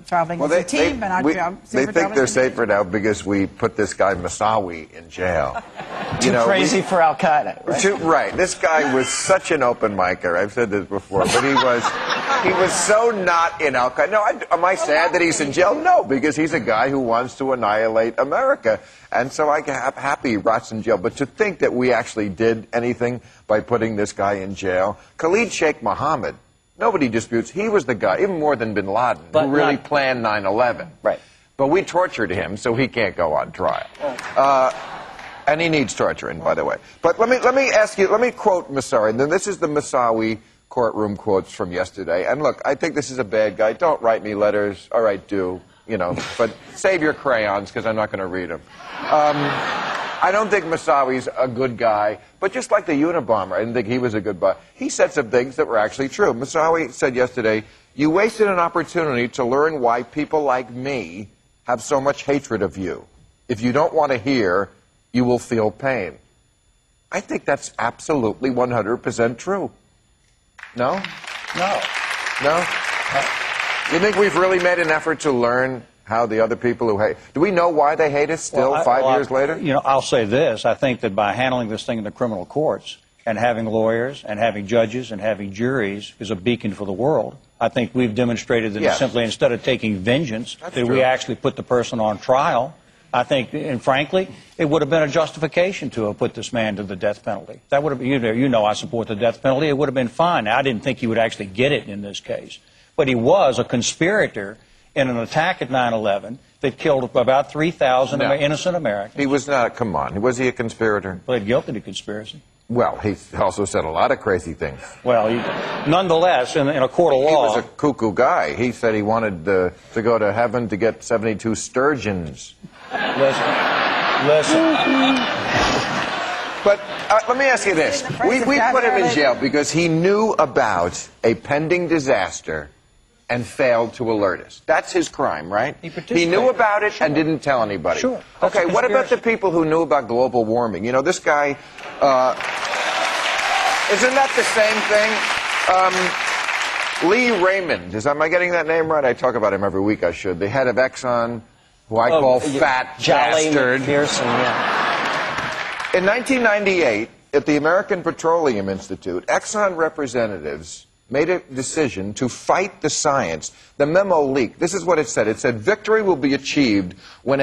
traveling as a team, and they think they're safer now because we put this guy Moussaoui in jail. Too crazy for Al Qaeda, right? Right. This guy was such an open micer. I've said this before, but he was so not in Al Qaeda. No, am I sad that he's in jail? No, because he's a guy who wants to annihilate America, and so I'm happy he rots in jail. But to think that we actually did anything by putting this guy in jail, Khalid Sheikh Mohammed. Nobody disputes he was the guy, even more than bin Laden, who really planned 9/11. Right. But we tortured him, so he can't go on trial. And he needs torturing, by the way. But let me ask you, let me quote Moussaoui. And this is the Moussaoui courtroom quotes from yesterday. And look, I think this is a bad guy. Don't write me letters. All right, do, but save your crayons, because I'm not going to read them. I don't think Moussaoui's a good guy, but just like the Unabomber, I didn't think he was a good guy. He said some things that were actually true. Moussaoui said yesterday, "You wasted an opportunity to learn why people like me have so much hatred of you. If you don't want to hear, you will feel pain." I think that's absolutely 100% true. No? No. No? You think we've really made an effort to learn how the other people who hate... Do we know why they hate us still, 5 years later? I'll say this. I think that by handling this thing in the criminal courts and having lawyers and having judges and having juries is a beacon for the world. I think we've demonstrated that simply instead of taking vengeance, we actually put the person on trial. I think, and frankly, it would have been a justification to have put this man to the death penalty. That would have, I support the death penalty. It would have been fine. Now, I didn't think he would actually get it in this case. But he was a conspirator in an attack at 9/11 that killed about 3,000 innocent Americans. He was not. Come on. Was he a conspirator? Pled guilty to conspiracy. Well, he also said a lot of crazy things. Well, nonetheless, in a court of law... He was a cuckoo guy. He said he wanted to go to heaven to get 72 sturgeons. Listen. But let me ask you this. We put him in jail because he knew about a pending disaster and failed to alert us. That's his crime, right? He knew about it and didn't tell anybody. Sure. Okay, what about the people who knew about global warming? This guy... isn't that the same thing? Lee Raymond, am I getting that name right? I talk about him every week, I should. The head of Exxon, who I call fat bastard. In 1998, at the American Petroleum Institute, Exxon representatives made a decision to fight the science. The memo leaked. This is what it said. It said, "Victory will be achieved when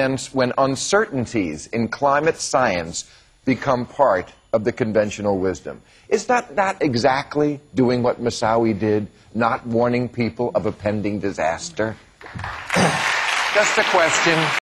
uncertainties in climate science become part of the conventional wisdom." Is that not exactly doing what Moussaoui did, not warning people of a pending disaster? Just a question.